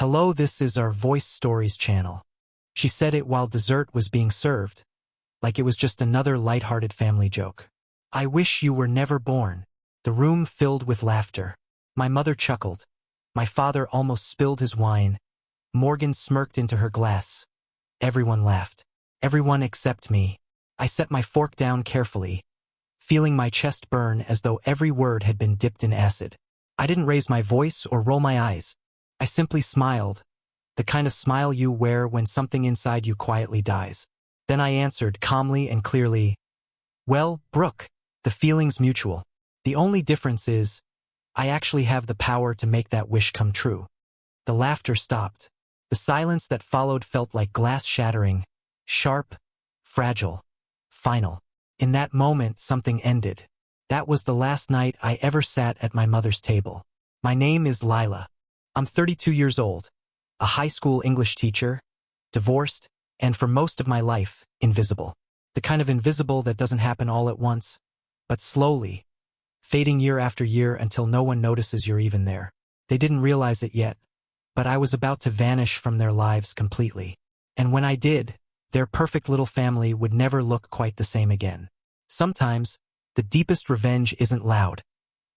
Hello, this is our Voice Stories channel. She said it while dessert was being served, like it was just another light-hearted family joke. I wish you were never born. The room filled with laughter. My mother chuckled. My father almost spilled his wine. Morgan smirked into her glass. Everyone laughed. Everyone except me. I set my fork down carefully, feeling my chest burn as though every word had been dipped in acid. I didn't raise my voice or roll my eyes. I simply smiled, the kind of smile you wear when something inside you quietly dies. Then I answered calmly and clearly, "Well, Brooke, the feeling's mutual. The only difference is, I actually have the power to make that wish come true." The laughter stopped. The silence that followed felt like glass shattering, sharp, fragile, final. In that moment, something ended. That was the last night I ever sat at my mother's table. My name is Lila. I'm 32 years old, a high school English teacher, divorced, and for most of my life, invisible. The kind of invisible that doesn't happen all at once, but slowly, fading year after year until no one notices you're even there. They didn't realize it yet, but I was about to vanish from their lives completely. And when I did, their perfect little family would never look quite the same again. Sometimes, the deepest revenge isn't loud.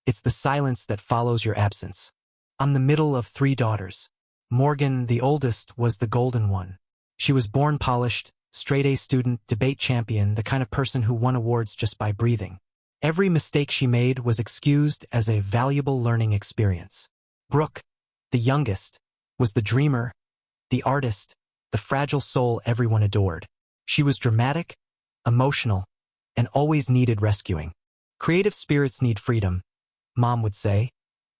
It's the silence that follows your absence. I'm the middle of 3 daughters. Morgan, the oldest, was the golden one. She was born polished, straight-A student, debate champion, the kind of person who won awards just by breathing. Every mistake she made was excused as a valuable learning experience. Brooke, the youngest, was the dreamer, the artist, the fragile soul everyone adored. She was dramatic, emotional, and always needed rescuing. Creative spirits need freedom, Mom would say,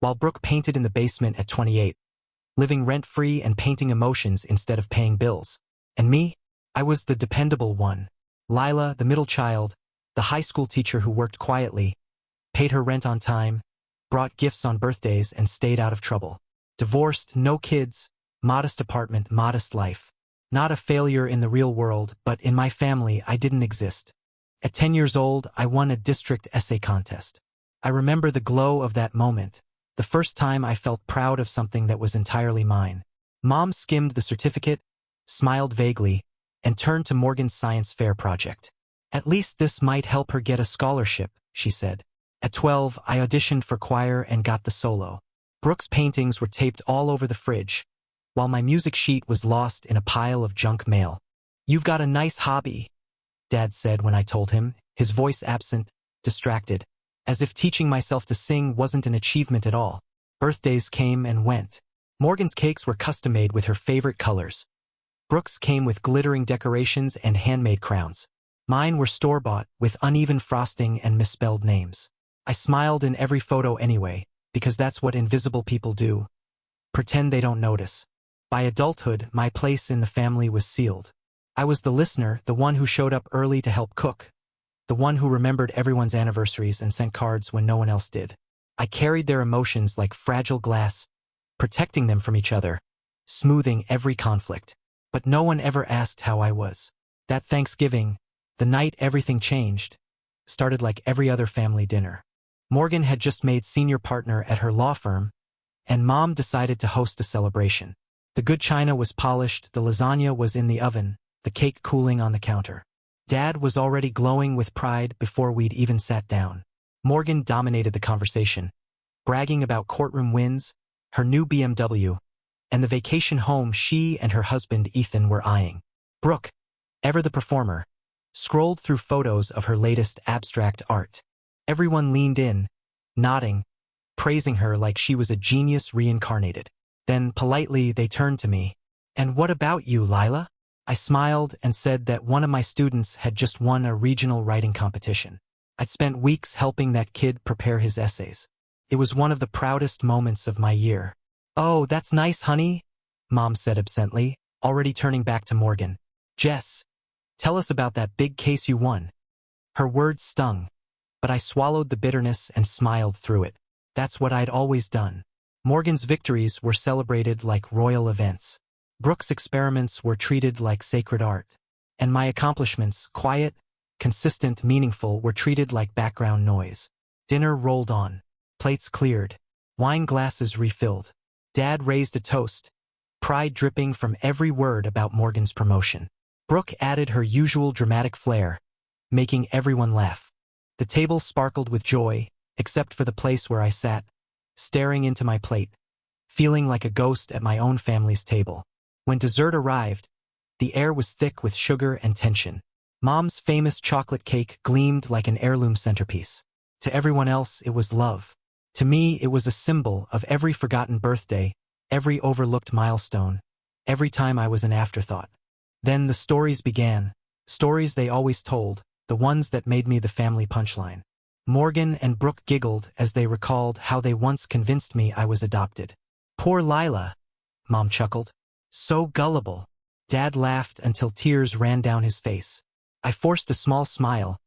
while Brooke painted in the basement at 28, living rent-free and painting emotions instead of paying bills. And me? I was the dependable one. Lila, the middle child, the high school teacher who worked quietly, paid her rent on time, brought gifts on birthdays, and stayed out of trouble. Divorced, no kids, modest apartment, modest life. Not a failure in the real world, but in my family I didn't exist. At 10 years old, I won a district essay contest. I remember the glow of that moment, the first time I felt proud of something that was entirely mine. Mom skimmed the certificate, smiled vaguely, and turned to Morgan's science fair project. "At least this might help her get a scholarship," she said. At 12, I auditioned for choir and got the solo. Brooke's paintings were taped all over the fridge, while my music sheet was lost in a pile of junk mail. "You've got a nice hobby," Dad said when I told him, his voice absent, distracted, as if teaching myself to sing wasn't an achievement at all. Birthdays came and went. Morgan's cakes were custom-made with her favorite colors. Brooke's came with glittering decorations and handmade crowns. Mine were store-bought, with uneven frosting and misspelled names. I smiled in every photo anyway, because that's what invisible people do. Pretend they don't notice. By adulthood, my place in the family was sealed. I was the listener, the one who showed up early to help cook, the one who remembered everyone's anniversaries and sent cards when no one else did. I carried their emotions like fragile glass, protecting them from each other, smoothing every conflict. But no one ever asked how I was. That Thanksgiving, the night everything changed, started like every other family dinner. Morgan had just made senior partner at her law firm, and Mom decided to host a celebration. The good china was polished, the lasagna was in the oven, the cake cooling on the counter. Dad was already glowing with pride before we'd even sat down. Morgan dominated the conversation, bragging about courtroom wins, her new BMW, and the vacation home she and her husband Ethan were eyeing. Brooke, ever the performer, scrolled through photos of her latest abstract art. Everyone leaned in, nodding, praising her like she was a genius reincarnated. Then, politely, they turned to me. "And what about you, Lila?" I smiled and said that one of my students had just won a regional writing competition. I'd spent weeks helping that kid prepare his essays. It was one of the proudest moments of my year. "Oh, that's nice, honey," Mom said absently, already turning back to Morgan. "Jess, tell us about that big case you won." Her words stung, but I swallowed the bitterness and smiled through it. That's what I'd always done. Morgan's victories were celebrated like royal events. Brooke's experiments were treated like sacred art. And my accomplishments, quiet, consistent, meaningful, were treated like background noise. Dinner rolled on. Plates cleared. Wine glasses refilled. Dad raised a toast, pride dripping from every word about Morgan's promotion. Brooke added her usual dramatic flair, making everyone laugh. The table sparkled with joy, except for the place where I sat, staring into my plate, feeling like a ghost at my own family's table. When dessert arrived, the air was thick with sugar and tension. Mom's famous chocolate cake gleamed like an heirloom centerpiece. To everyone else, it was love. To me, it was a symbol of every forgotten birthday, every overlooked milestone, every time I was an afterthought. Then the stories began, stories they always told, the ones that made me the family punchline. Morgan and Brooke giggled as they recalled how they once convinced me I was adopted. Poor Lila, Mom chuckled. So gullible. Dad laughed until tears ran down his face. I forced a small smile,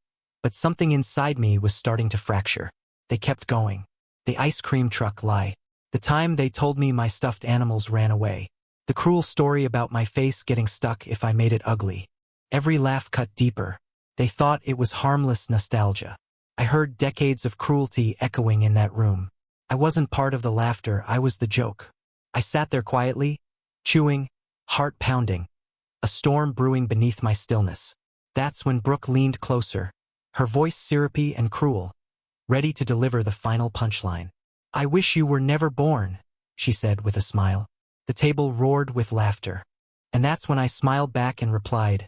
but something inside me was starting to fracture. They kept going. The ice cream truck lie. The time they told me my stuffed animals ran away. The cruel story about my face getting stuck if I made it ugly. Every laugh cut deeper. They thought it was harmless nostalgia. I heard decades of cruelty echoing in that room. I wasn't part of the laughter, I was the joke. I sat there quietly, chewing, heart pounding, a storm brewing beneath my stillness. That's when Brooke leaned closer, her voice syrupy and cruel, ready to deliver the final punchline. "I wish you were never born," she said with a smile. The table roared with laughter. And that's when I smiled back and replied,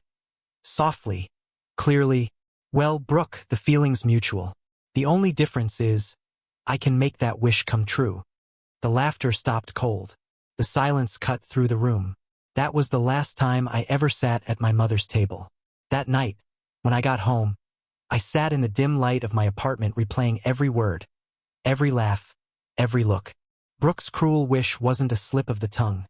softly, clearly, "Well, Brooke, the feeling's mutual. The only difference is, I can make that wish come true." The laughter stopped cold. The silence cut through the room. That was the last time I ever sat at my mother's table. That night, when I got home, I sat in the dim light of my apartment replaying every word, every laugh, every look. Brooke's cruel wish wasn't a slip of the tongue.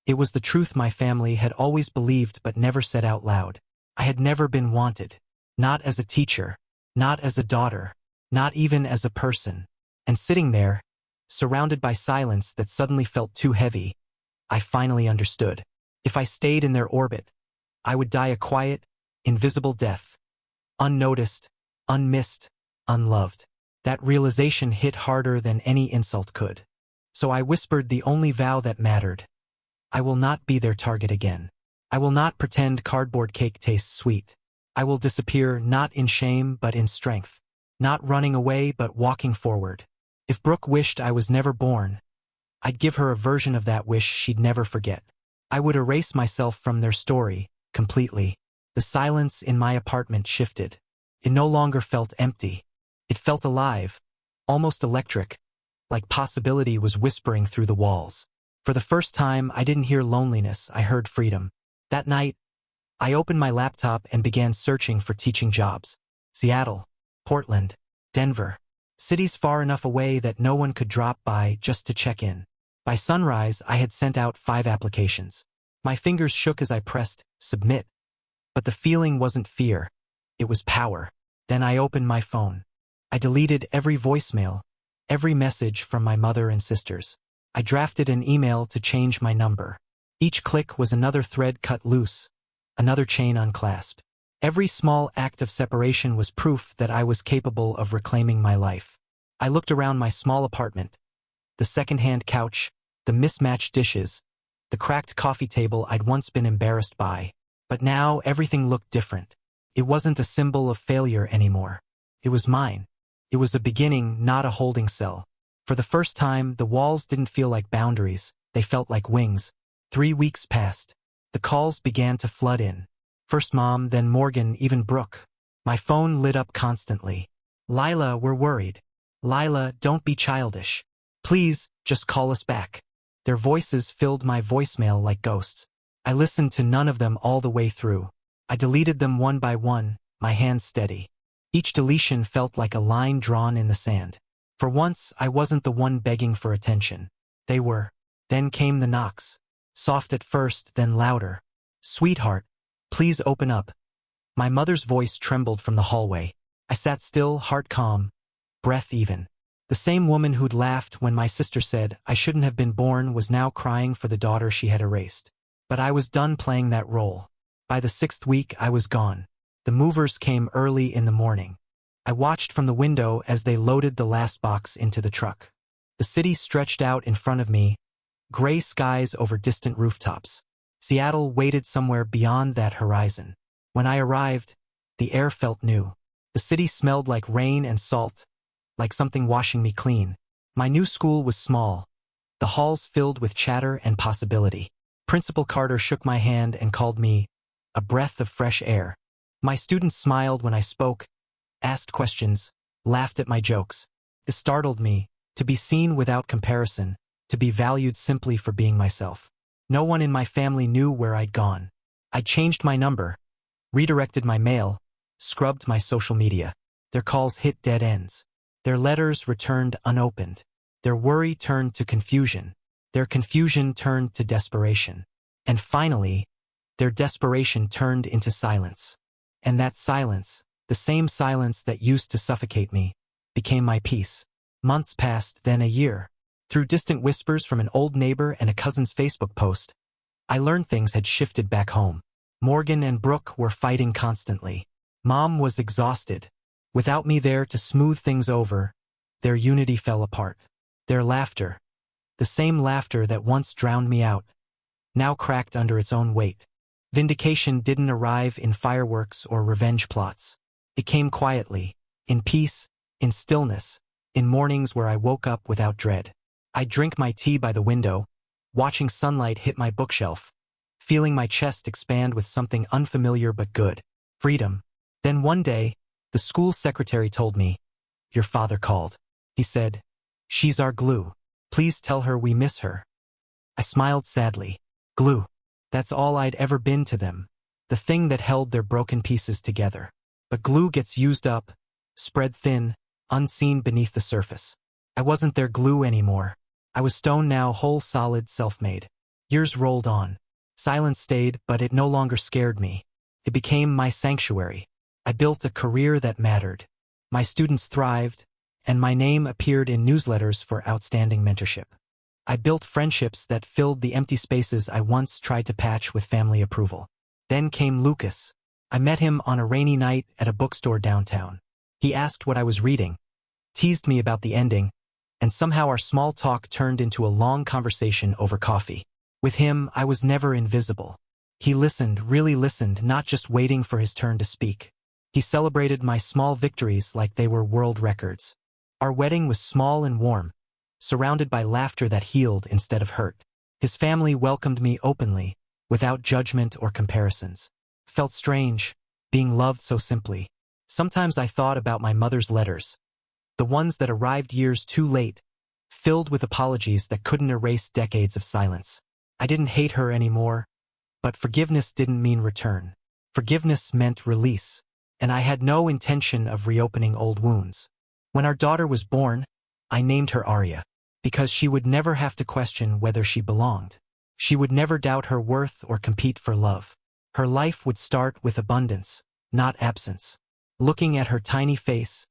It was the truth my family had always believed but never said out loud. I had never been wanted. Not as a teacher, not as a daughter, not even as a person. And sitting there, surrounded by silence that suddenly felt too heavy, I finally understood. If I stayed in their orbit, I would die a quiet, invisible death. Unnoticed, unmissed, unloved. That realization hit harder than any insult could. So I whispered the only vow that mattered. I will not be their target again. I will not pretend cardboard cake tastes sweet. I will disappear not in shame but in strength. Not running away but walking forward. If Brooke wished I was never born, I'd give her a version of that wish she'd never forget. I would erase myself from their story, completely. The silence in my apartment shifted. It no longer felt empty. It felt alive, almost electric, like possibility was whispering through the walls. For the first time, I didn't hear loneliness, I heard freedom. That night, I opened my laptop and began searching for teaching jobs. Seattle, Portland, Denver. Cities far enough away that no one could drop by just to check in. By sunrise, I had sent out 5 applications. My fingers shook as I pressed submit. But the feeling wasn't fear. It was power. Then I opened my phone. I deleted every voicemail, every message from my mother and sisters. I drafted an email to change my number. Each click was another thread cut loose, another chain unclasped. Every small act of separation was proof that I was capable of reclaiming my life. I looked around my small apartment. The second-hand couch, the mismatched dishes, the cracked coffee table I'd once been embarrassed by. But now everything looked different. It wasn't a symbol of failure anymore. It was mine. It was a beginning, not a holding cell. For the first time, the walls didn't feel like boundaries. They felt like wings. 3 weeks passed. The calls began to flood in. First Mom, then Morgan, even Brooke. My phone lit up constantly. "Lila, we're worried. Lila, don't be childish. Please, just call us back." Their voices filled my voicemail like ghosts. I listened to none of them all the way through. I deleted them one by one, my hands steady. Each deletion felt like a line drawn in the sand. For once, I wasn't the one begging for attention. They were. Then came the knocks. Soft at first, then louder. "Sweetheart, please open up." My mother's voice trembled from the hallway. I sat still, heart calm, breath even. The same woman who'd laughed when my sister said I shouldn't have been born was now crying for the daughter she had erased. But I was done playing that role. By the 6th week, I was gone. The movers came early in the morning. I watched from the window as they loaded the last box into the truck. The city stretched out in front of me, Gray skies over distant rooftops. Seattle waited somewhere beyond that horizon. When I arrived, the air felt new. The city smelled like rain and salt, like something washing me clean. My new school was small, the halls filled with chatter and possibility. Principal Carter shook my hand and called me a breath of fresh air. My students smiled when I spoke, asked questions, laughed at my jokes. It startled me, to be seen without comparison, to be valued simply for being myself. No one in my family knew where I'd gone. I changed my number, redirected my mail, scrubbed my social media. Their calls hit dead ends. Their letters returned unopened. Their worry turned to confusion. Their confusion turned to desperation. And finally, their desperation turned into silence. And that silence, the same silence that used to suffocate me, became my peace. Months passed, then a year. Through distant whispers from an old neighbor and a cousin's Facebook post, I learned things had shifted back home. Morgan and Brooke were fighting constantly. Mom was exhausted. Without me there to smooth things over, their unity fell apart. Their laughter, the same laughter that once drowned me out, now cracked under its own weight. Vindication didn't arrive in fireworks or revenge plots. It came quietly, in peace, in stillness, in mornings where I woke up without dread. I'd drink my tea by the window, watching sunlight hit my bookshelf, feeling my chest expand with something unfamiliar but good. Freedom. Then one day, the school secretary told me, "Your father called." He said, "She's our glue. Please tell her we miss her." I smiled sadly. Glue. That's all I'd ever been to them, the thing that held their broken pieces together. But glue gets used up, spread thin, unseen beneath the surface. I wasn't their glue anymore. I was stone now, whole, solid, self-made. Years rolled on. Silence stayed, but it no longer scared me. It became my sanctuary. I built a career that mattered. My students thrived, and my name appeared in newsletters for outstanding mentorship. I built friendships that filled the empty spaces I once tried to patch with family approval. Then came Lucas. I met him on a rainy night at a bookstore downtown. He asked what I was reading, teased me about the ending, and somehow our small talk turned into a long conversation over coffee. With him, I was never invisible. He listened, really listened, not just waiting for his turn to speak. He celebrated my small victories like they were world records. Our wedding was small and warm, surrounded by laughter that healed instead of hurt. His family welcomed me openly, without judgment or comparisons. Felt strange, being loved so simply. Sometimes I thought about my mother's letters, the ones that arrived years too late, filled with apologies that couldn't erase decades of silence. I didn't hate her anymore, but forgiveness didn't mean return. Forgiveness meant release, and I had no intention of reopening old wounds. When our daughter was born, I named her Arya, because she would never have to question whether she belonged. She would never doubt her worth or compete for love. Her life would start with abundance, not absence. Looking at her tiny face,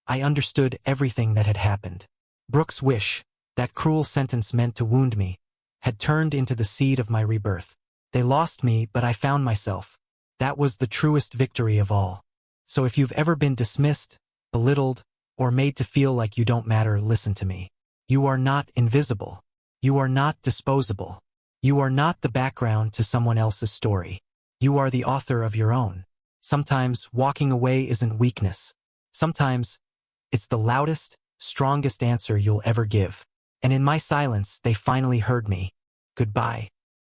I understood everything that had happened. Brooke's wish, that cruel sentence meant to wound me, had turned into the seed of my rebirth. They lost me, but I found myself. That was the truest victory of all. So if you've ever been dismissed, belittled, or made to feel like you don't matter, listen to me. You are not invisible. You are not disposable. You are not the background to someone else's story. You are the author of your own. Sometimes walking away isn't weakness. Sometimes it's the loudest, strongest answer you'll ever give. And in my silence, they finally heard me. Goodbye.